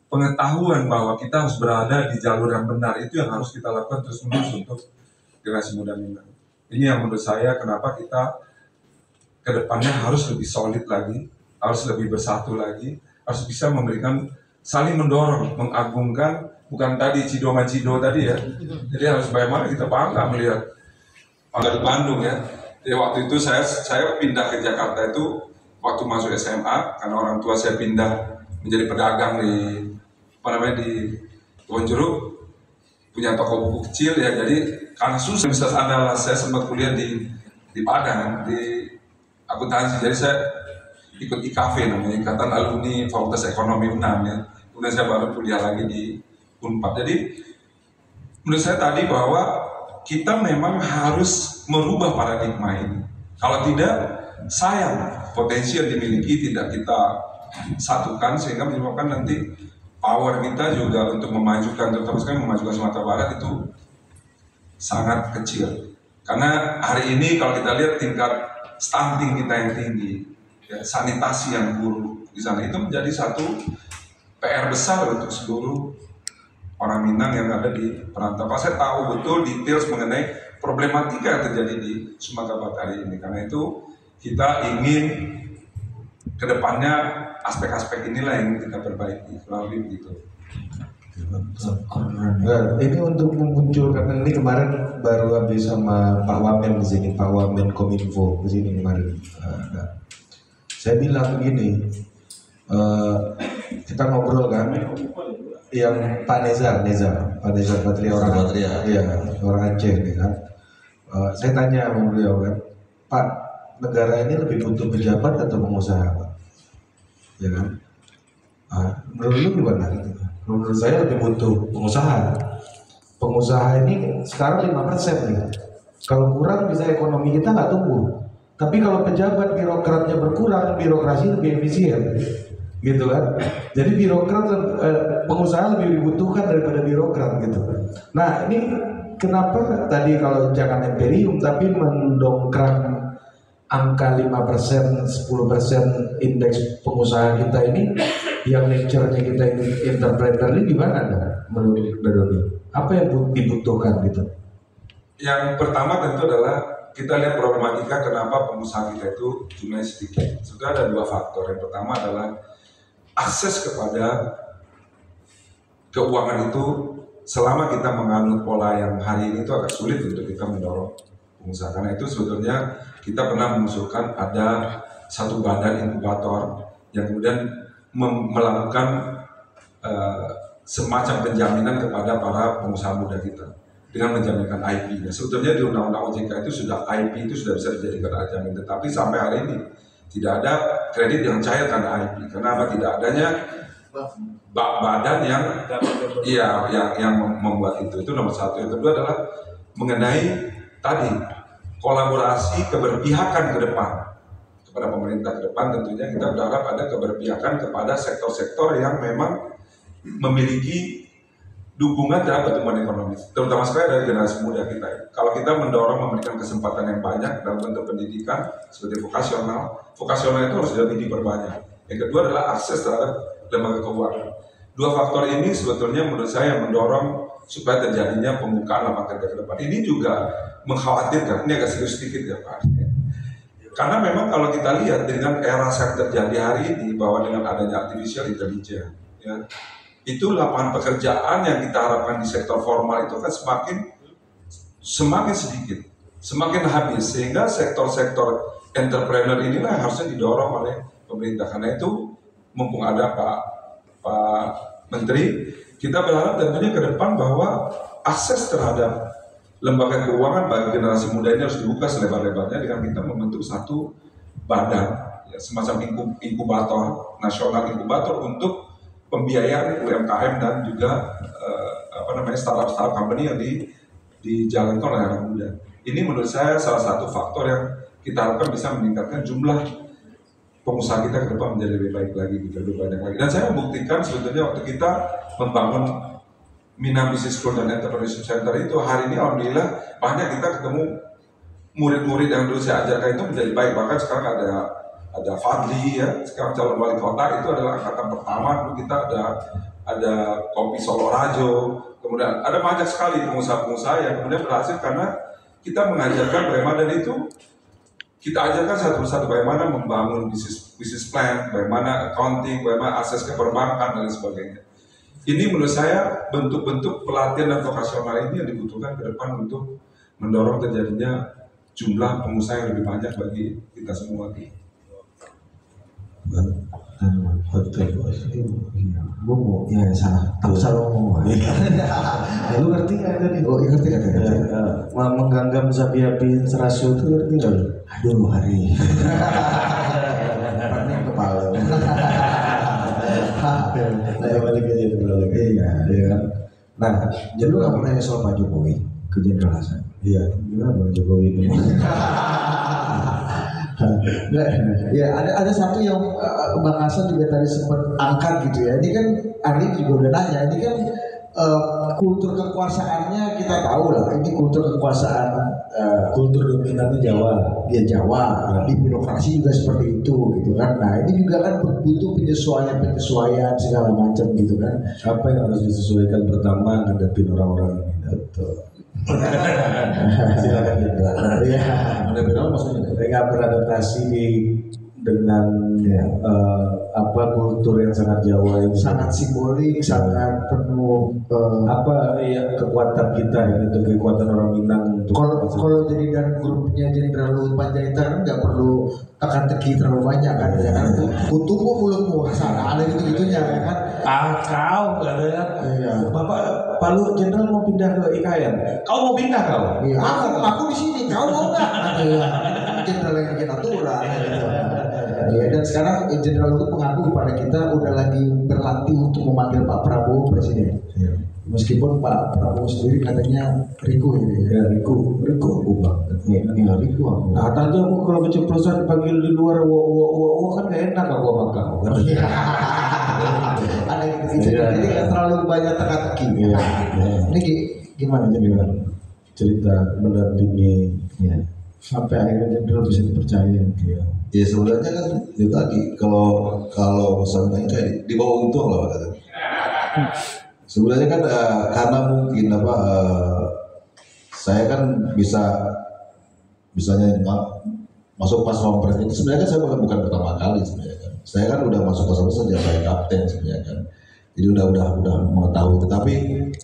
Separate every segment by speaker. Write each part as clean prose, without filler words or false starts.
Speaker 1: pengetahuan bahwa kita harus berada di jalur yang benar, itu yang harus kita lakukan terus-menerus untuk generasi muda Minang. Ini yang menurut saya kenapa kita ke depannya harus lebih solid lagi, harus lebih bersatu lagi, harus bisa memberikan, saling mendorong, mengagungkan, bukan tadi Cido tadi ya. Jadi harus bagaimana kita bangga melihat di Bandung ya. Jadi waktu itu saya pindah ke Jakarta itu waktu masuk SMA, karena orang tua saya pindah menjadi pedagang di Kebon Jeruk, punya toko buku kecil ya. Jadi karena susah bisnis andalan, saya sempat kuliah di Padang di akuntansi. Jadi saya ikut IKV namanya, Ikatan Alumni Fakultas Ekonomi UNAM ya. Kemudian saya baru kuliah lagi di Unpad. Jadi menurut saya tadi bahwa kita memang harus merubah paradigma ini. Kalau tidak, sayang potensi yang dimiliki tidak kita satukan sehingga menyebabkan nanti power kita juga untuk memajukan, terutama sekali memajukan Sumatera Barat itu sangat kecil. Karena hari ini kalau kita lihat tingkat stunting kita yang tinggi, ya, sanitasi yang buruk di sana, itu menjadi satu PR besar untuk seluruh orang Minang yang ada di perantauan. Saya tahu betul detail mengenai problematika yang terjadi di Sumatera Barat hari ini. Karena itu kita ingin kedepannya aspek-aspek inilah yang kita perbaiki, melalui begitu.
Speaker 2: Ini untuk memunculkan, ini kemarin baru habis sama Pak Wamen di sini, Pak Wamen Kominfo di sini kemarin. Saya bilang begini, kita ngobrol kan, yang Pak Nezar Patria orang Aceh nih kan. Saya tanya sama beliau kan, Pak, negara ini lebih butuh pejabat atau pengusaha, Pak? Ya kan? Menurut lu gimana? Menurut saya lebih butuh pengusaha. Pengusaha ini sekarang 5% nih. Kalau kurang bisa ekonomi kita nggak tumbuh. Tapi kalau pejabat birokratnya berkurang, birokrasi lebih efisien. Gitu kan? Jadi birokrat, pengusaha lebih dibutuhkan daripada birokrat gitu. Nah ini kenapa tadi kalau jangan imperium tapi mendongkrak angka 5%, 10% indeks pengusaha kita ini, yang nature-nya kita ini entrepreneur ini gimana menurut Doni? Apa yang dibutuhkan gitu?
Speaker 1: Yang pertama tentu adalah kita lihat problematika kenapa pengusaha kita itu jumlahnya sedikit. Sudah ada dua faktor. Yang pertama adalah akses kepada keuangan itu, selama kita menganut pola yang hari ini itu agak sulit untuk kita mendorong pengusaha. Karena itu sebetulnya kita pernah mengusulkan ada satu badan inkubator yang kemudian melakukan semacam penjaminan kepada para pengusaha muda kita dengan menjaminkan IP. Nah, sebetulnya di Undang-Undang OJK itu sudah IP itu sudah bisa dijadikan jamin, tetapi sampai hari ini tidak ada kredit yang cair karena IP. Kenapa? Tidak adanya badan yang membuat itu. Itu nomor satu. Yang kedua adalah mengenai tadi kolaborasi keberpihakan ke depan kepada pemerintah ke depan. Tentunya kita berharap ada keberpihakan kepada sektor-sektor yang memang memiliki dukungan terhadap pertumbuhan ekonomi, terutama sekali dari generasi muda kita. Kalau kita mendorong memberikan kesempatan yang banyak dalam bentuk pendidikan seperti vokasional itu harus lebih diperbanyak. Yang kedua adalah akses terhadap lembaga keuangan. Dua faktor ini sebetulnya menurut saya mendorong supaya terjadinya pembukaan lapangan kerja ke depan. Ini juga mengkhawatirkan, ini agak serius sedikit ya Pak. Karena memang kalau kita lihat dengan era yang terjadi hari ini, bahwa dengan adanya artificial intelligence, ya, itu lapangan pekerjaan yang kita harapkan di sektor formal itu kan semakin sedikit, semakin habis, sehingga sektor-sektor entrepreneur inilah yang harusnya didorong oleh pemerintah. Karena itu mumpung ada Pak Menteri, kita berharap tentunya ke depan bahwa akses terhadap lembaga keuangan bagi generasi muda ini harus dibuka selebar-lebarnya dengan kita membentuk satu badan, ya, semacam inkubator nasional, inkubator untuk pembiayaan UMKM dan juga startup company yang dijalankan oleh anak muda. Ini menurut saya salah satu faktor yang kita harapkan bisa meningkatkan jumlah pengusaha kita ke depan menjadi lebih baik lagi, lebih banyak lagi. Dan saya membuktikan sebetulnya waktu kita membangun Minang Business School dan Entrepreneurship Center itu, hari ini alhamdulillah banyak kita ketemu murid-murid yang dulu saya ajarkan itu menjadi baik. Bahkan sekarang ada Fadli ya, sekarang calon wali kota, itu adalah angkatan pertama. Dulu kita ada Kopi Solo Rajo, kemudian ada banyak sekali pengusaha-pengusaha yang kemudian berhasil karena kita mengajarkan bagaimana, dan itu kita ajarkan satu persatu bagaimana membangun bisnis plan, bagaimana accounting, bagaimana akses ke perbankan dan sebagainya. Ini menurut saya bentuk-bentuk pelatihan dan vokasional ini yang dibutuhkan ke depan untuk mendorong terjadinya jumlah pengusaha yang lebih banyak bagi kita semua.
Speaker 3: Bobo, ya salah. Tak salah ngomong. Lu ngerti nggak tadi? Oh, ngerti kan? Menggenggam sapi api serasio itu ngerti nggak lu? Aduh, hari. Paling kepala. Saya balik aja dulu lagi. Iya. Nah, jadi lu nggak pernah nanya soal Pak Jokowi ke Jenderal Hasan? Iya. Gimana Bang Jokowi ini? Ya ada satu yang Bang Hasan juga tadi sempat angkat gitu ya. Ini kan Ari juga udah nanya. Ini kan kultur kekuasaannya kita tahu lah. Ini kultur kekuasaan, kultur dominannya Jawa. Ya Jawa. Di birokrasi juga seperti itu gitu kan. Nah ini juga kan butuh penyesuaian segala macam gitu kan.
Speaker 2: Apa yang harus disesuaikan pertama ngadepin orang-orang ini? Betul. Silakan juga.
Speaker 3: Ya.
Speaker 2: Ada berapa maksudnya?
Speaker 3: Mereka beradaptasi dengan kultur yang sangat Jawa, yang sangat simbolik, sangat penuh kekuatan kita itu kekuatan orang Minang. Kalau jadi dan grupnya Jenderal Luhut Panjaitan kan nggak perlu tekan teki terlalu banyak kan ya kan. Kutumu mulutmu sana ada gitu-gitunya ya kan.
Speaker 2: Kau katanya. Iya. Bapak Pak Luhut Jenderal mau pindah ke IKN. Kau mau pindah kau?
Speaker 3: Iya. Aku di sini. Kau mau nggak? Jenderal yang bikin aturan. Gitu. Ya, dan sekarang Jenderal Luhut mengaku kepada kita udah lagi berlatih untuk memanggil Pak Prabowo presiden. Ya. Meskipun Pak Prabowo sendiri katanya Riku ini.
Speaker 2: Ya Riku aku bang.
Speaker 3: Ya Riku aku.
Speaker 2: Nah tadi aku kalau keceplosan dipanggil di luar, kan gak enak aku sama kau.
Speaker 3: Ada gitu. Jadi nggak terlalu banyak teka-teki. Ini gimana Jenderal?
Speaker 2: Cerita mendampingi.
Speaker 3: Ya. Sampai akhirnya Jenderal bisa dipercaya.
Speaker 4: Ya sebenarnya kan itu tadi kalau misalnya kayak di bawah untung lah kata. Sebenarnya kan karena mungkin saya kan bisanya masuk pas pampres itu sebenarnya kan saya bukan pertama kali sebenarnya kan. Saya kan udah masuk pas pampres sejak saya kapten sebenarnya kan. Jadi udah mengetahui, tetapi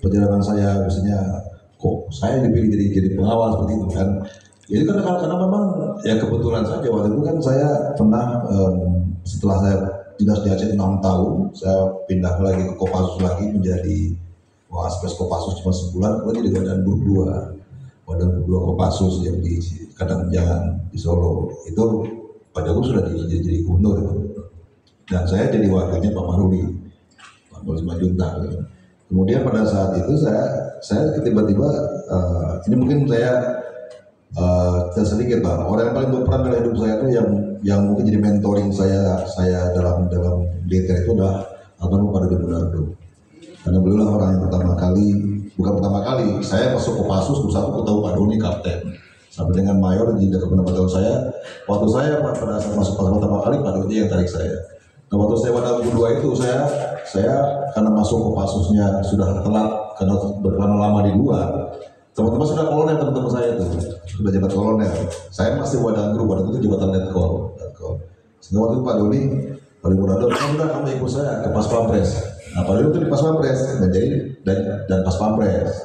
Speaker 4: perjalanan saya biasanya kok saya dipilih jadi pengawal seperti itu kan. Jadi karena memang ya kebetulan saja waktu itu kan saya pernah setelah saya dinas di Aceh 6 tahun, saya pindah lagi ke Kopassus lagi menjadi Aspes Kopassus cuma sebulan, kemudian jadi Wadah Grup 2 Kopassus yang di Kadangjangan di Solo. Itu Pak Jokowi sudah jadi gubernur itu. Dan saya jadi wakilnya Pak Maruli Simanjuntak gitu. Kemudian pada saat itu saya tiba-tiba ini mungkin saya sedikit Pak, orang yang paling berperan dalam hidup saya itu yang mungkin jadi mentoring saya dalam DTR itu adalah Abang Pak Dodi Munardo. Karena beliau lah orang yang bukan pertama kali saya masuk Kopassus, terus aku tahu Pak Doni kapten sampai dengan mayor di kepemimpinan saya. Waktu saya pada saat masuk pertama kali Pak Doni yang tarik saya. Nah waktu saya pada kedua itu saya karena masuk Kopassusnya sudah telat karena lama di luar. Teman-teman sudah kolonel, teman-teman saya itu sudah jabat kolonel. Saya masih Wadah Grup, itu jabatan Letkol. Sehingga waktu itu Pak Doni Munardo, udah kamu ikut saya ke Pas Pampres. Nah Pak Doni itu di Pas Pampres menjadi dan Pas Pampres.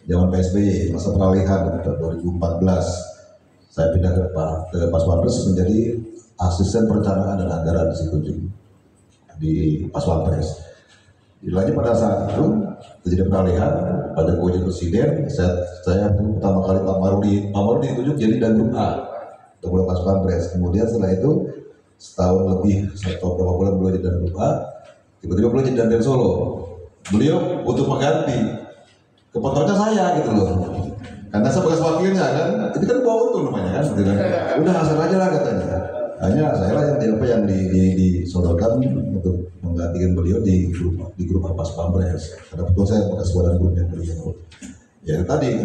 Speaker 4: Zaman PSBY, masa peralihan 2014, saya pindah ke Pas Pampres menjadi asisten perencanaan dan anggaran di situ di Pas Pampres. Lanjut pada saat itu terjadi peralihan pada Jokowi presiden, saya pertama kali Pak Maruli ditunjuk jadi Dangrub A untuk mulai Pas Pampres. Kemudian setelah itu setahun lebih, atau beberapa bulan beliau jadi Dangrub A, tiba-tiba beliau jadi Dandim Solo. Beliau butuh pengganti, kepotongnya saya gitu loh. Karena saya bekas wakilnya kan, itu kan bawa untung namanya kan, udah hasil aja lah katanya. Hanya saya lah yang disodorkan untuk menggantikan beliau di grup Pas Pampres. Karena betul saya bekas Wadah Grupnya beliau. Ya tadi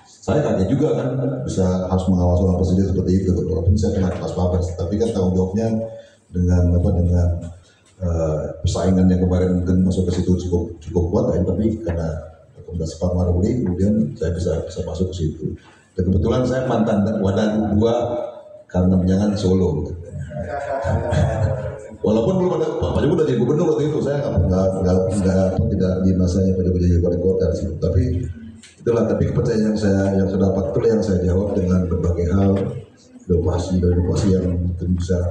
Speaker 4: saya kaget juga kan bisa harus mengawal seorang presiden seperti itu. Walaupun saya pernah Pas Pampres, tapi kan tanggung jawabnya dengan persaingan yang kemarin mungkin masuk ke situ cukup kuat kan, tapi karena rekomendasi Pak Maruli kemudian saya bisa masuk ke situ. Dan kebetulan saya mantan wadah 2 karena menjangan Solo. Walaupun belum ada Pak Jokowi udah jadi gubernur waktu itu, saya tidak di masanya Pak Jokowi jadi wali kota di situ. Tapi itulah, tapi kepercayaan yang saya dapat itulah yang saya jawab dengan berbagai hal, inovasi yang mungkin bisa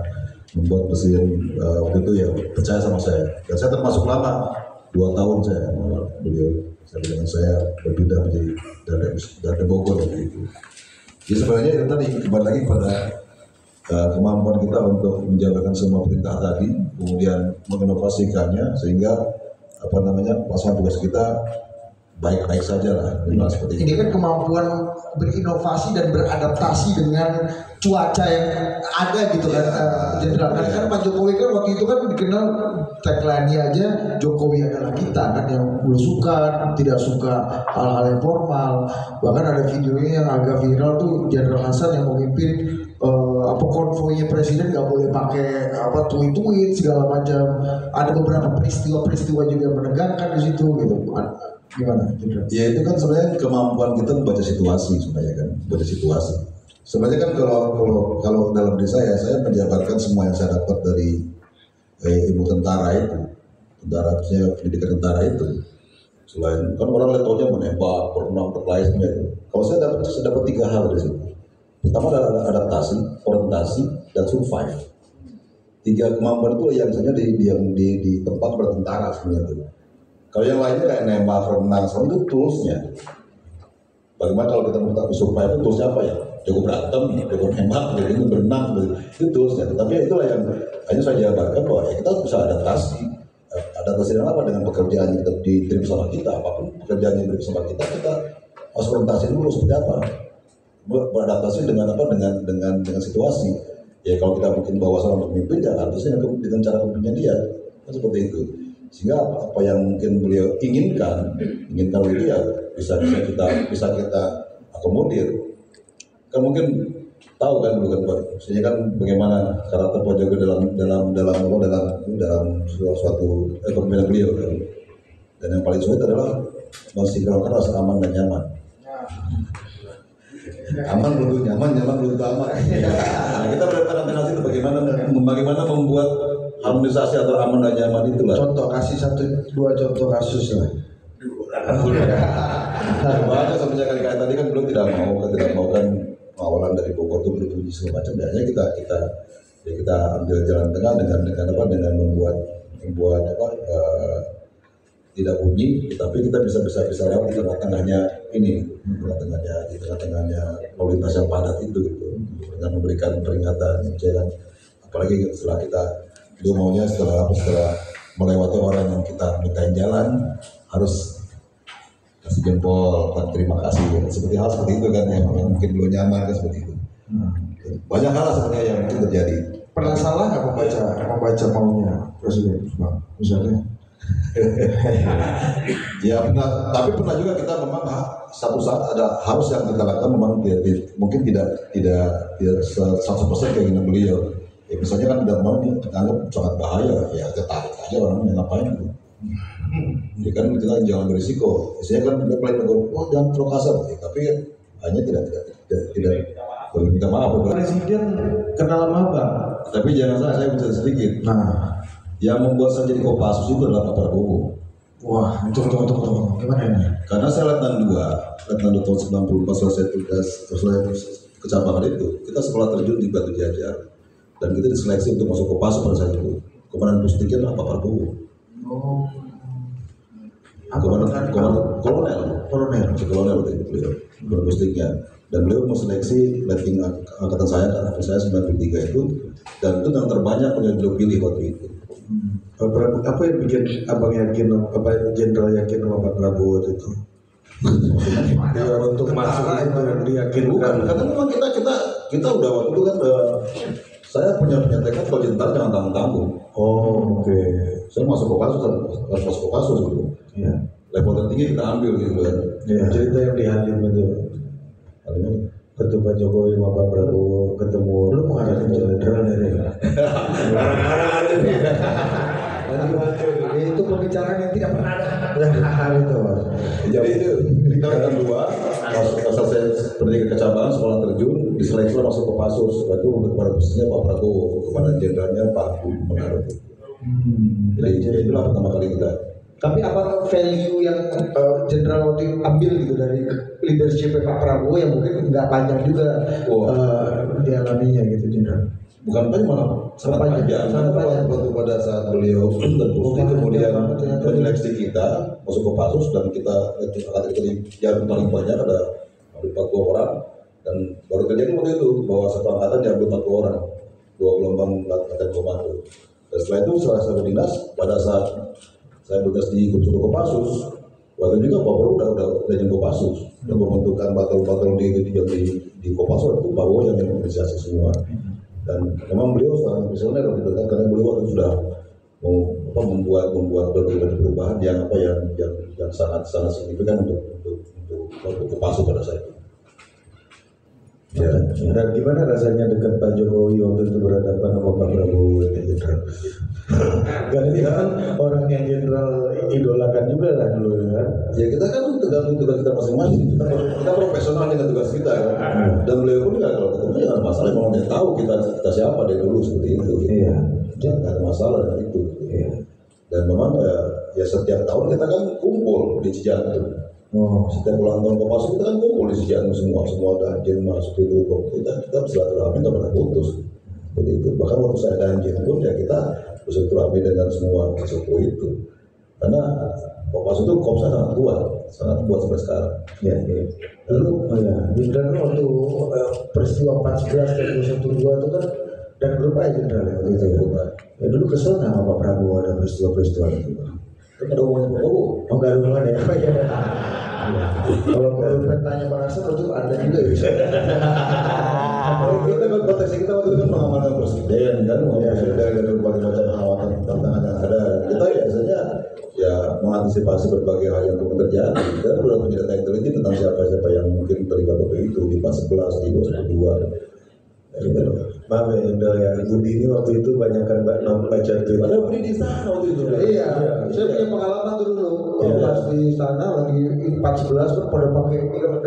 Speaker 4: membuat presiden waktu itu ya percaya sama saya. Dan saya termasuk lama, 2 tahun saya beliau dengan saya berpindah menjadi dari Bogor waktu itu. Jadi sebenarnya itu tadi kembali lagi pada kemampuan kita untuk menjalankan semua perintah tadi, kemudian menginovasikannya sehingga pelaksanaan tugas kita baik-baik saja lah. Seperti
Speaker 3: ini kan kemampuan berinovasi dan beradaptasi dengan cuaca yang ada gitu kan. Jenderal kan Pak Jokowi kan waktu itu kan dikenal tagline-nya aja Jokowi adalah kita kan, yang belusukan, tidak suka hal-hal yang formal. Bahkan ada videonya yang agak viral tuh Jenderal Hasan yang memimpin konvoynya presiden nggak boleh pakai tweet segala macam. Ada beberapa peristiwa juga menegangkan di situ gitu. Gimana?
Speaker 4: Ya itu kan sebenarnya kemampuan kita membaca situasi sebenarnya kan, membaca situasi. Sebenarnya kan kalau dalam diri saya menjabarkan semua yang saya dapat dari ilmu tentara itu, pendidikan tentara itu. Selain kan orang lihat taunya menembak, berenang, berkelahi sebenarnya. Kalau saya dapat 3 hal dari situ. Pertama adalah adaptasi, orientasi, dan survive. 3 kemampuan itu yang misalnya di tempat bertentara sebenarnya itu. Kalau yang lainnya kayak nembak, renang, itu toolsnya. Bagaimana kalau kita minta survive itu toolsnya apa ya? Jago berantem, jago nembak, jago berenang, itu toolsnya. Tapi itulah yang hanya saya jabarkan bahwa ya kita bisa adaptasi. Adaptasi dengan apa? Dengan pekerjaan yang kita diterima bersama kita, apapun pekerjaan yang bersama kita harus orientasi dulu seperti apa. Beradaptasi dengan apa? Dengan situasi. Ya kalau kita mungkin bawa seorang pemimpin, ya harusnya dengan cara pemimpinnya dia, kan seperti itu. Sehingga apa yang mungkin beliau inginkan itu ya bisa kita akomodir. Kan mungkin tahu kan dulu kan Pak, maksudnya kan bagaimana karakter Pak Jokowi dalam suatu kepemimpinan beliau kan. Dan yang paling sulit adalah mensinkronkan rasa aman dan nyaman. Aman belum nyaman, nyaman belum aman. Nah, kita beradaptasi itu bagaimana membuat harmonisasi atau aman dan nyaman itu lah.
Speaker 3: Contoh, kasih 1-2 contoh kasus lah.
Speaker 4: Banyak sebenarnya kayak tadi kan belum tidak mau kan awalan dari Bogor itu belum bunyi segala macam. Biasanya kita ambil jalan tengah dengan membuat tidak bunyi, tapi kita bisa lewat di tengah-tengahnya ini, di tengah-tengahnya lalu lintas yang padat itu gitu, dengan memberikan peringatan, jangan apalagi setelah kita maunya setelah melewati orang yang kita mintain jalan harus kasih jempol, terima kasih, seperti hal seperti itu kan yang mungkin belum nyaman kan seperti itu. Banyak hal sebenarnya yang mungkin terjadi.
Speaker 3: Pernah salah nggak membaca maunya presiden, misalnya?
Speaker 4: Ya benar, tapi pernah juga kita memang satu saat ada harus yang kita lakukan memang mungkin tidak 100% keinginan beliau. Ya misalnya kan udah mau dianggap sangat bahaya, ya kita tarik aja orangnya ngapain gitu. Ya kan kita jangan berisiko. Saya kan udah paling negur, jangan terlalu kasar, ya, tapi hanya tidak minta maaf.
Speaker 3: Presiden kenal sama Bang.
Speaker 4: Tapi jangan salah, saya bisa sedikit.
Speaker 3: Nah,
Speaker 4: yang membuat saya jadi Kopassus itu adalah Pak Prabowo.
Speaker 3: Wah, tunggu. Gimana ini?
Speaker 4: Karena saya Letnan 2 tahun 94 selesai tugas kecamatan itu, kita sekolah terjun di Batu Jajar dan kita diseleksi untuk masuk Kopassus pada saat itu. Komandan Pustiknya adalah Pak Prabowo.
Speaker 3: Oh.
Speaker 4: Kolonel waktu itu beliau, Komandan Pustiknya. Dan beliau mau seleksi letting angkatan saya, karena saya 93 itu, dan itu yang terbanyak yang beliau pilih waktu itu.
Speaker 2: Apa yang bikin abang yakin, jenderal yakin sama Pak Prabowo itu? Ya, untuk masuk itu diyakinkan.
Speaker 4: Bukan, karena memang kita udah waktu itu kan saya punya tekad kalau jenderal jangan tanggung-tanggung.
Speaker 2: Oh, oke.
Speaker 4: Saya masuk Kopassus gitu.
Speaker 2: Iya.
Speaker 4: Level tertinggi kita ambil gitu kan.
Speaker 2: Iya. Cerita yang di Halim itu. Ketemu Pak Jokowi sama Pak Prabowo ketemu. Lu mau ngarahin jenderal dari? Barang-barang ada nih.
Speaker 3: pembicaraan yang tidak pernah ada itu.
Speaker 4: Jadi itu kita kan dua masuk saya pendidikan kecamatan sekolah terjun diseleksi masuk ke Pasus itu untuk kepada posisinya Pak Prabowo kepada jenderalnya Pak Menarut. Jadi itulah pertama kali kita.
Speaker 3: Tapi apa value yang Jenderal waktu ambil gitu dari leadership Pak Prabowo yang mungkin nggak panjang juga dialaminya gitu Jenderal?
Speaker 4: Bukan panjang malah sangat panjang. Waktu pada saat beliau dan Bukti kemudian menyeleksi kita masuk ke Pasus dan kita akan terjadi yang paling banyak ada 40 orang dan baru terjadi waktu itu bahwa satu angkatan diambil 40 orang 2 gelombang latihan komando. Dan setelah itu setelah saya berdinas pada saat saya bertugas di Kopassus, waktu juga Pak Prabowo udah jemput Kopassus dan pembentukan batal di Kopassus itu Pak Prabowo yang menginisiasi semua. Dan memang beliau seorang visioner karena beliau waktu sudah membuat berbagai perubahan yang sangat signifikan untuk Kopassus pada saat itu.
Speaker 2: Ya. Dan gimana rasanya dekat Pak Jokowi waktu itu berhadapan sama Pak Prabowo ini Jenderal? Karena dia kan orang yang Jenderal idolakan juga lah dulu kan.
Speaker 4: Ya kita kan tergantung tugas kita masing-masing. Kita profesional dengan tugas kita kan. Dan beliau pun nggak kalau ketemu ya masalah memang dia tahu kita siapa dari dulu seperti itu.
Speaker 2: Iya.
Speaker 4: Nggak ada masalah dengan itu.
Speaker 2: Iya.
Speaker 4: Dan memang ya setiap tahun kita kan kumpul di Cijantung. Setiap ulang tahun Kopassus kita kan kumpul di Cijantung semua danjen masuk itu kita bersilaturahmi nggak pernah putus seperti itu. Bahkan waktu saya danjen pun ya kita bersilaturahmi dengan semua sesuatu itu karena Kopassus itu kopsnya sangat kuat sampai sekarang.
Speaker 2: Ya. Lalu Jenderal waktu peristiwa 14 dan 212 itu kan dan grup aja Jenderal ya waktu itu ya. Ya dulu kesel nggak sama Pak Prabowo ada peristiwa itu?
Speaker 4: Kan ada hubungannya Pak Prabowo.
Speaker 2: Oh nggak ada hubungan ya? Kalau petanya Bang Hasan itu ada juga ya.
Speaker 4: Kita kan konteks kita waktu itu kan pengamanan presiden kan, dari berbagai macam hawatan tantangan yang ada. Kita biasanya ya mengantisipasi berbagai hal yang mungkin terjadi. Kita sudah punya data intelijen tentang siapa yang mungkin terlibat waktu itu di 14 di 212.
Speaker 2: Maaf ya Jenderal ya, Budi ini waktu itu banyakkan baca Twitter.
Speaker 4: Ada Budi di sana waktu itu.
Speaker 3: Iya, saya punya pengalaman tuh dulu. Pas di sana lagi 411 kan pada pakai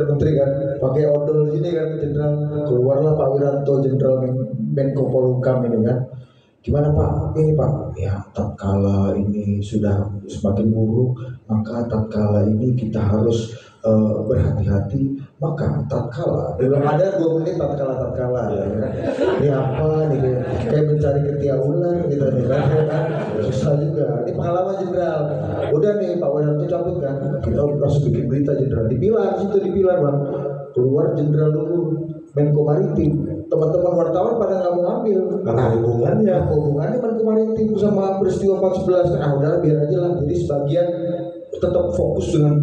Speaker 3: menteri kan, pakai odol gini kan Jenderal. Keluarlah Pak Wiranto Jenderal Menko Polhukam ini kan. Gimana Pak? Ini Pak, ya tatkala ini sudah semakin buruk, maka tatkala ini kita harus berhati-hati. Maka tatkala belum ada 2 menit tatkala ya. Ini apa nih kayak mencari ketiak ular gitu nih kan. Susah juga. Ini pengalaman Jenderal. Udah nih Pak Wiranto cabut kan. Kita langsung bikin berita Jenderal. Dipilar Bang. Keluar Jenderal dulu Menko Maritim. Teman-teman wartawan pada nggak mau ngambil. Hubungannya Menko Maritim sama peristiwa 14 kan. Udahlah biar aja lah. Jadi sebagian tetap fokus dengan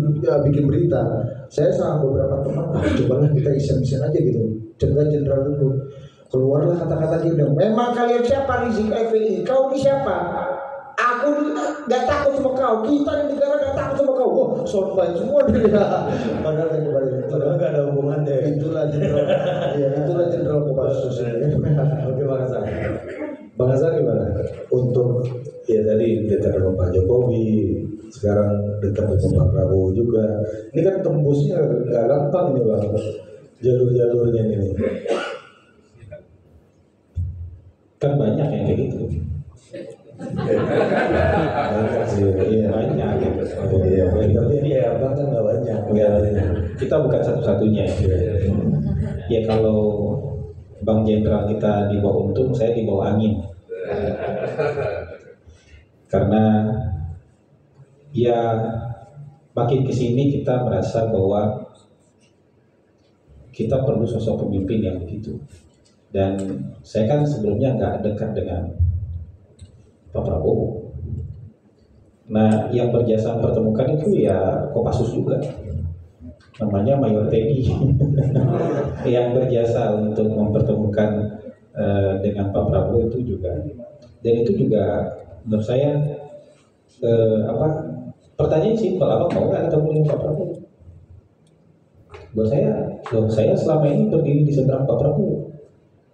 Speaker 3: bikin berita. Saya sama beberapa teman, cobalah kita isen-isen aja gitu. Jenderal dulu. Keluarlah kata-kata dia. Memang kalian siapa Rizik FPI? Kau ini siapa? Aku nggak takut sama kau. Kita di negara nggak takut sama kau. Wah, soundbite semua dia. Padahal
Speaker 2: nggak ada hubungannya.
Speaker 3: Itulah Jenderal. Iya, itulah Jenderal Kopassus.
Speaker 2: Oke, Bang Hasan gimana? Untuk ya tadi dekat dengan Pak Jokowi, sekarang dekat dengan Pak Prabowo juga. Ini kan tembusnya nggak gampang ini Bang. Jalur-jalurnya ini.
Speaker 5: Kan banyak yang kayak gitu.
Speaker 2: Banyak sih. Iya.
Speaker 5: Banyak gitu.
Speaker 2: Iya. Tapi ini ya Bang kan nggak banyak.
Speaker 5: Kita bukan satu-satunya. Ya kalau Bang Jenderal kita di bawah untung, saya di bawah angin. Karena ya makin kesini kita merasa bahwa kita perlu sosok pemimpin yang begitu. Dan saya kan sebelumnya nggak dekat dengan Pak Prabowo. Nah, yang berjasa mempertemukan itu ya Kopassus juga. Namanya Mayor Teddy yang berjasa untuk mempertemukan dengan Pak Prabowo itu juga. Dan itu juga menurut saya pertanyaan simpel, apa mau nggak ketemu dengan Pak Prabowo? Buat saya selama ini berdiri di seberang Pak Prabowo.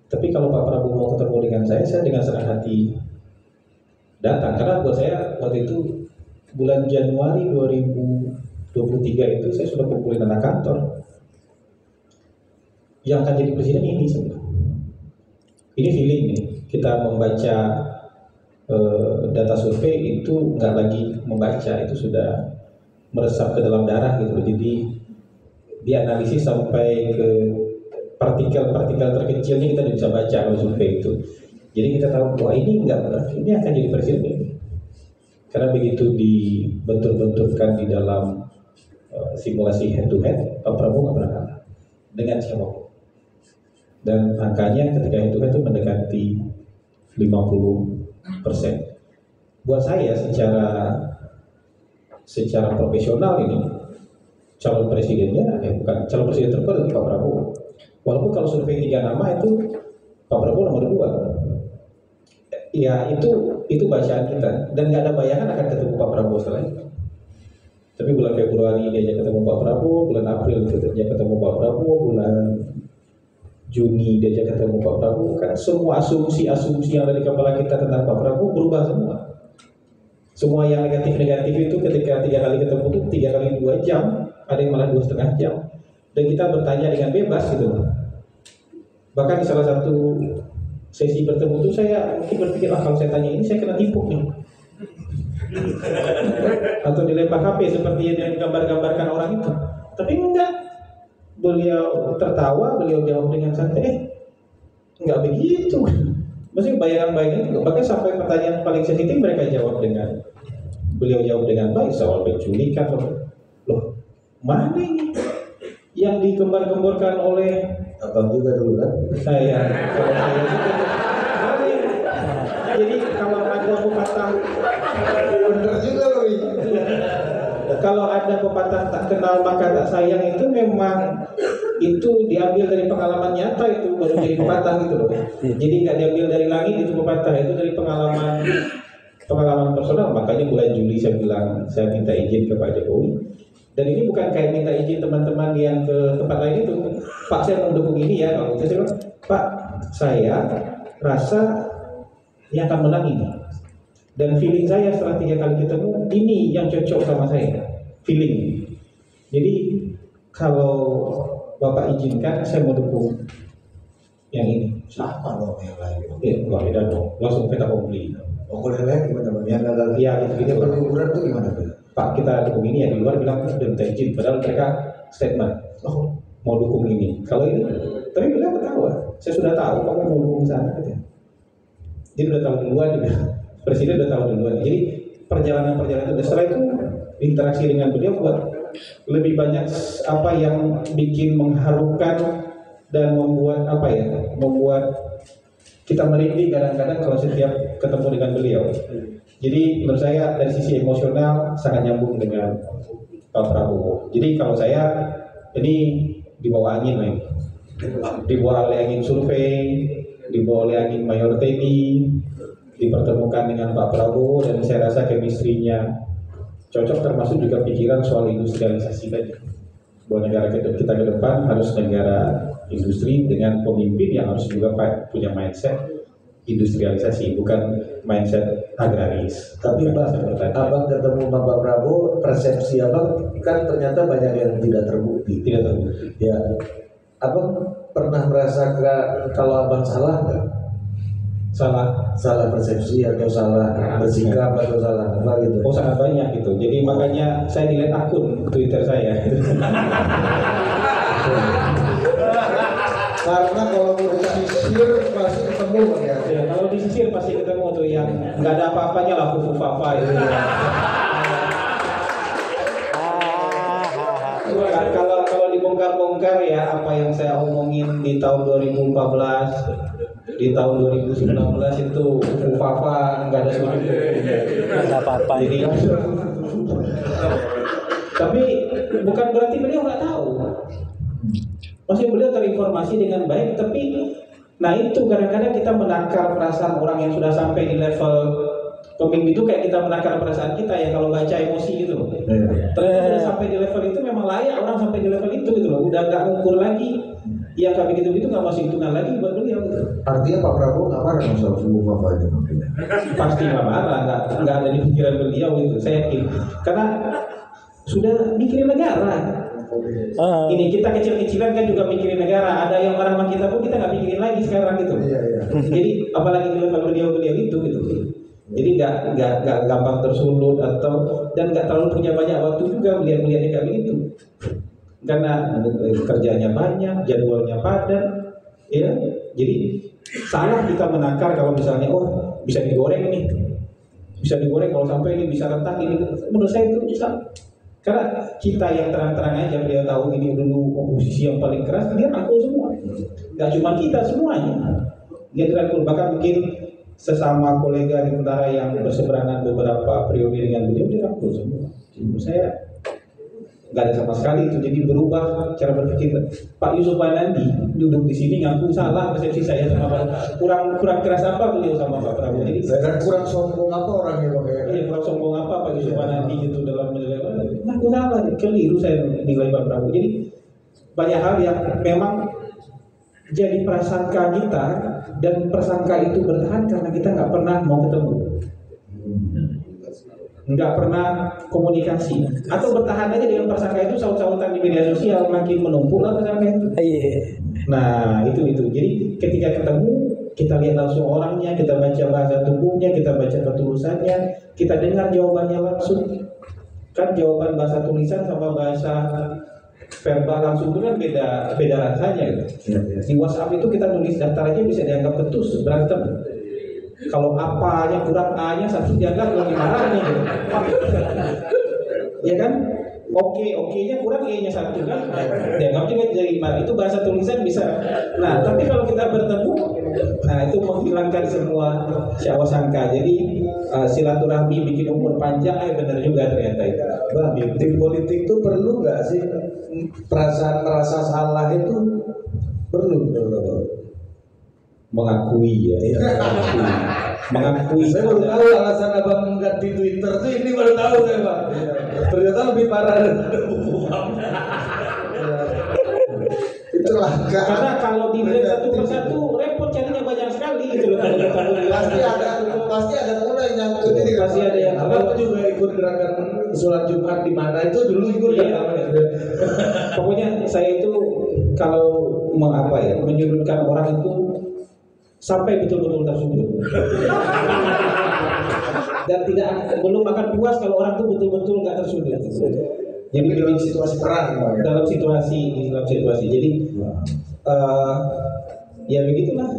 Speaker 5: Tapi kalau Pak Prabowo mau ketemu dengan saya dengan senang hati datang. Karena buat saya waktu itu bulan Januari 2023 itu saya sudah kumpulin anak kantor yang akan jadi presiden ini sebenarnya. Ini feeling nih, kita membaca data survei itu nggak lagi membaca, itu sudah meresap ke dalam darah gitu. Jadi dianalisis sampai ke partikel-partikel terkecilnya kita udah bisa baca kalau survei itu. Jadi kita tahu bahwa ini nggak benar, ini akan jadi presiden ini. Karena begitu dibentur-benturkan di dalam simulasi head to head, Pak Prabowo nggak pernah kalah dengan siapapun. Dan angkanya ketika head to head itu mendekati 50%. Buat saya secara profesional ini calon presidennya bukan calon presiden terkuat itu Pak Prabowo. Walaupun kalau survei 3 nama itu Pak Prabowo nomor 2. Ya itu bacaan kita dan nggak ada bayangan akan ketemu Pak Prabowo setelah itu. Tapi bulan Februari dia ketemu Pak Prabowo, bulan April dia ketemu Pak Prabowo, bulan Juni dia ketemu Pak Prabowo. Kan semua asumsi yang ada di kepala kita tentang Pak Prabowo berubah semua. Semua yang negatif-negatif itu ketika 3 kali ketemu itu 3 kali 2 jam, ada yang malah 2,5 jam. Dan kita bertanya dengan bebas gitu. Bahkan di salah satu sesi bertemu itu saya mungkin berpikir kalau saya tanya ini saya kena tipu nih. Atau dilempar HP seperti yang digambar-gambarkan orang itu. Tapi enggak. Beliau tertawa, beliau jawab dengan santai. Enggak begitu. Maksudnya bayangan-bayangan juga. Bahkan sampai pertanyaan paling sensitif mereka jawab dengan beliau jawab dengan baik soal penculikan. Loh, mana ini yang digembar-gemborkan oleh
Speaker 2: Abang juga dulu kan?
Speaker 5: saya juga. Jadi kalau ada pepatah
Speaker 3: Bener juga loh ini.
Speaker 5: kalau ada pepatah tak kenal maka tak sayang itu memang itu diambil dari pengalaman nyata itu baru jadi pepatah gitu loh. Jadi nggak diambil dari langit itu pepatah, itu dari pengalaman personal. Makanya bulan Juli saya bilang saya minta izin ke Pak Jokowi. Dan ini bukan kayak minta izin teman-teman yang ke tempat lain itu. Pak saya mau dukung ini ya. Kalau saya bilang, Pak saya rasa yang akan menang ini. Dan feeling saya setelah 3 kali ketemu ini yang cocok sama saya. Feeling. Jadi kalau Bapak izinkan saya mau dukung yang ini.
Speaker 2: Sama dong yang lain.
Speaker 5: Ya, beda dong. Langsung kita mau beli.
Speaker 2: Oh, kalau yang lain gimana bang? Yang gagal?
Speaker 5: Iya gitu-gitu.
Speaker 2: Yang berukuran tuh gimana bang?
Speaker 5: Pak kita dukung ini ya, di luar bilang sudah minta izin, padahal mereka statement mau dukung ini. Kalau ini, tapi beliau ketawa. Saya sudah tahu kamu mau dukung sana gitu. Jadi udah tahu duluan juga. Presiden udah tahu duluan. Jadi perjalanan itu. Setelah itu interaksi dengan beliau buat lebih banyak apa yang bikin mengharukan dan membuat kita merinding kadang-kadang kalau setiap ketemu dengan beliau. Jadi menurut saya dari sisi emosional sangat nyambung dengan Pak Prabowo. Jadi kalau saya ini dibawa angin lagi, dibawa oleh angin survei, dibawa oleh angin Mayor Teddy, dipertemukan dengan Pak Prabowo dan saya rasa chemistry-nya cocok, termasuk juga pikiran soal industrialisasi tadi. Bahwa negara kita ke depan harus negara industri dengan pemimpin yang harus juga punya mindset industrialisasi, bukan mindset agraris.
Speaker 2: Tapi abang ketemu Bapak Prabowo, persepsi abang kan ternyata banyak yang tidak terbukti.
Speaker 5: Tidak terbukti.
Speaker 2: Ya, abang pernah merasakan kalau abang salah nggak? Salah persepsi atau salah bersikap atau salah apa gitu?
Speaker 5: Oh sangat banyak gitu. Jadi makanya saya dilihat akun Twitter saya.
Speaker 3: Karena kalau mau disisir pasti ketemu ya.
Speaker 5: Ya, kalau disisir pasti ketemu tuh yang nggak ada apa-apanya lah, fufu-fafa itu. Kalau dibongkar-bongkar ya apa yang saya omongin di tahun 2014, di tahun 2019 itu fufu-fafa nggak ada sesuatu.
Speaker 6: Nggak apa-apa.
Speaker 5: Jadi, tapi bukan berarti beliau nggak tahu. Maksudnya beliau terinformasi dengan baik, tapi nah itu kadang-kadang kita menakar perasaan orang yang sudah sampai di level pemimpin itu kayak kita menakar perasaan kita ya kalau baca emosi gitu loh. Ternyata sudah sampai di level itu memang layak orang sampai di level itu gitu loh. Udah nggak ngukur lagi yang kayak begitu-begitu nggak masuk hitungan lagi buat beliau gitu.
Speaker 3: Artinya Pak Prabowo nggak marah soal Fubu Fafa ini mungkin.
Speaker 5: Pasti nggak marah, nggak ada di pikiran beliau itu, saya yakin. Karena sudah mikirin negara. Ini kita kecil-kecilan kan juga mikirin negara. Ada yang marah sama kita pun kita nggak mikirin lagi sekarang gitu.
Speaker 3: Iya.
Speaker 5: Jadi apalagi di level beliau itu gitu. Jadi nggak gampang tersulut dan nggak terlalu punya banyak waktu juga melihat-melihatnya kayak begitu. Karena kerjanya banyak, jadwalnya padat, ya. Jadi salah kita menakar kalau misalnya bisa digoreng ini, kalau sampai ini bisa retak ini. Menurut saya itu salah. Karena kita yang terang-terang aja beliau tahu ini dulu oposisi yang paling keras, dia rangkul semua. Gak cuma kita semuanya, dia dirangkul. Bahkan mungkin sesama kolega di tentara yang berseberangan beberapa periode dengan beliau dirangkul semua. Menurut saya nggak ada sama sekali itu. Jadi berubah cara berpikir. Pak Yusuf Wanandi duduk di sini ngaku salah persepsi saya sama Pak. Kurang keras apa beliau sama Pak Prabowo. Jadi
Speaker 3: Dan kurang sombong apa orangnya Pak?
Speaker 5: Iya, kurang sombong apa Pak Yusuf Wanandi gitu dalam menilai. Ngaku salah, keliru saya nilai Pak Prabowo. Jadi banyak hal yang memang jadi prasangka kita, dan prasangka itu bertahan karena kita nggak pernah mau ketemu, nggak pernah komunikasi, atau bertahan aja dengan prasangka itu, saut-sautan di media sosial, makin menumpuk lah prasangka itu. Nah itu. Jadi ketika ketemu, kita lihat langsung orangnya, kita baca bahasa tubuhnya, kita baca ketulusannya, kita dengar jawabannya langsung. Kan jawaban bahasa tulisan sama bahasa verbal langsung itu kan beda rasanya gitu. Di WhatsApp itu kita nulis daftar aja bisa dianggap ketus, berantem. Kalau apanya kurang A-nya satu dianggap lebih marahnya gitu. Ya kan? Oke-nya kurang E-nya satu kan? Dianggap juga jadi marah. Itu bahasa tulisan bisa. Nah, tapi kalau kita bertemu, nah itu menghilangkan semua syahwat sangka. Jadi silaturahmi bikin umur panjang, benar juga ternyata itu.
Speaker 3: Bang, di politik itu perlu nggak sih perasaan merasa salah itu perlu?
Speaker 5: Mengakui ya. Mengakui.
Speaker 3: Saya baru tahu alasan abang mengganti Twitter tuh, ini baru tahu saya Pak. Ternyata lebih parah daripada itulah.
Speaker 5: Karena kalau dilihat satu persatu repot carinya banyak sekali gitu loh.
Speaker 3: Pasti ada pula yang nyangkut ini.
Speaker 5: Pasti ada yang
Speaker 3: Abang juga ikut gerakan sholat Jumat di mana itu dulu ikut.
Speaker 5: Iya. Pokoknya saya itu kalau menyudutkan orang itu sampai betul-betul tersudut. Dan belum akan puas kalau orang itu betul-betul nggak tersudut. Jadi dalam situasi perang, dalam situasi. Jadi ya begitulah.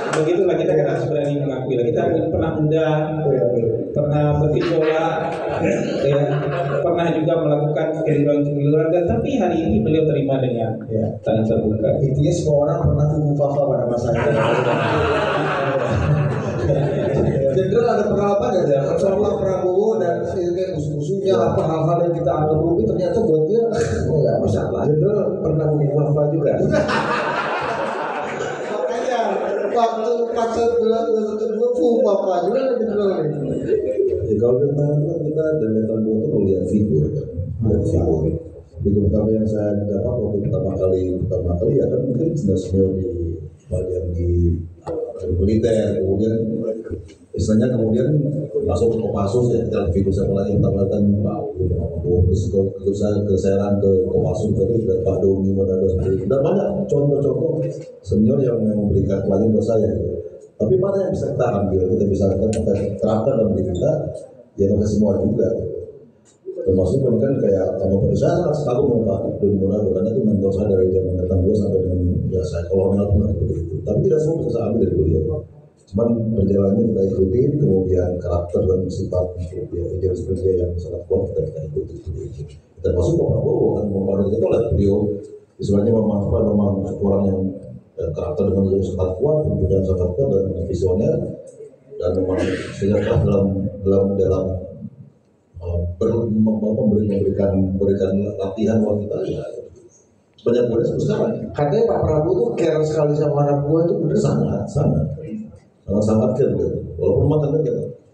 Speaker 5: Begitulah kita kan harus berani mengakui. Kita pernah undang, pernah bergejolak, ya, pernah juga melakukan keliruan, dan tapi hari ini beliau terima dengan tangan terbuka.
Speaker 3: Intinya semua orang pernah Fubu Fafa pada masanya. Jenderal ada pengalaman nggak ya? Soal Prabowo dan kayak musuh-musuhnya apa hal-hal yang kita anggap rumit ternyata buat dia nggak masalah. Jenderal pernah Fubu Fafa juga. Makanya waktu pasal bulan kedua Fubu Fafa juga jenderal itu.
Speaker 4: Ya, kalau kita dari tahun 2 itu melihat figur kan, figur. Figur pertama yang saya dapat waktu pertama kali ya kan mungkin senior di bagian di militer, kemudian istilahnya masuk ke Kopassus ya, kita figur siapa lagi yang tampilkan keseran ke Kopassus tadi Pak Doni Manado seperti itu, dan banyak contoh-contoh senior yang memberikan pelajaran buat saya. Tapi mana yang bisa kita ambil, kita bisa terapkan dalam diri kita, ya nggak semua juga. Termasuk kan kayak sama saya sangat kagum sama Pak Doni Manado karena itu mentor saya dari zaman datang dulu sampai dengan ya saya kolonel pun seperti itu. Tapi tidak semua bisa saya ambil dari beliau. Cuman perjalanannya kita ikutin, kemudian karakter dan sifat idealis kerja yang sangat kuat kita ikuti seperti itu. Termasuk Pak Prabowo kan membangun itu oleh beliau, istilahnya memang orang yang karakter dengan beliau sangat kuat, kemudian sangat kuat dan visioner, dan memang sehingga dalam memberikan latihan buat kita ya banyak sekarang.
Speaker 3: Katanya Pak Prabowo tuh care sekali sama anak buah itu bener.
Speaker 4: sangat care gitu. Walaupun memang kan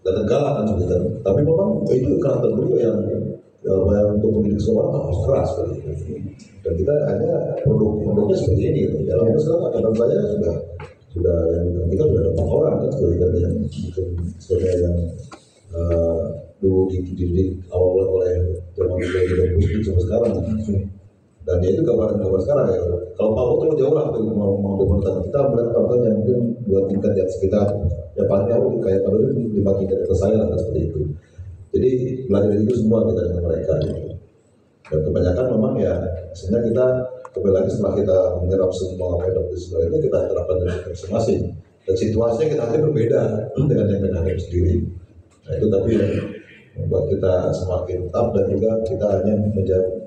Speaker 4: gak galak kan sebenarnya, tapi memang itu karakter beliau yang untuk mendidik seorang harus keras seperti itu. Dan kita hanya produknya seperti ini gitu. Dalam sekarang angkatan saya sudah yang kita sudah ada 4 orang kan seperti kan yang mungkin sebenarnya yang dulu dididik awal oleh zaman dari muslim sampai sekarang. Dan ya itu gambaran sekarang ya. Kalau Pak Bowo terlalu jauh lah untuk mau pemerintahan kita melihat orang yang mungkin 2 tingkat di atas kita, ya paling jauh kayak pada itu 5 tingkat atas saya lah seperti itu. Jadi belajar dari itu semua kita dengan mereka. Gitu. Dan kebanyakan memang ya sebenarnya kita kembali lagi setelah kita menyerap semua apa yang itu kita terapkan dari masing-masing. Dan situasinya kita nanti berbeda dengan yang mereka hadapi sendiri. Nah itu tapi yang membuat kita semakin tough dan juga kita hanya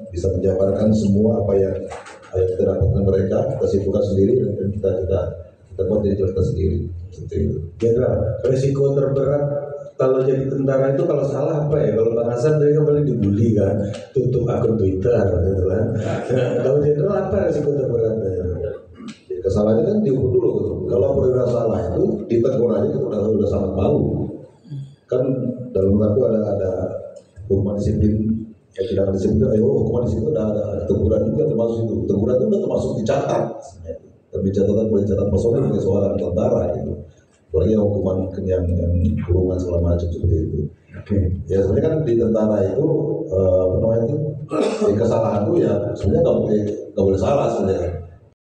Speaker 4: bisa menjabarkan semua apa yang kita dapatkan mereka, kita simpulkan sendiri dan kita buat jadi cerita sendiri. Seperti itu.
Speaker 2: Jenderal, resiko terberat kalau jadi tentara itu kalau salah apa ya? Kalau Bang Hasan tadi kan paling dibully kan, tutup akun Twitter gitu kan. Kalau jenderal apa resiko terberatnya?
Speaker 4: Ya, kesalahannya kan diukur dulu gitu. Kalau perwira salah itu ditegur aja itu udah sangat malu. Kan dalam mengaku ada hukuman disiplin yang tidak disiplin, hukuman disiplin ada teguran juga termasuk itu. Teguran itu udah termasuk dicatat. Tapi catatan boleh catat personil sebagai seorang tentara gitu. Apalagi hukuman yang kurungan segala macam seperti itu. Ya sebenarnya kan di tentara itu apa namanya itu kesalahan itu ya sebenarnya nggak boleh salah sebenarnya.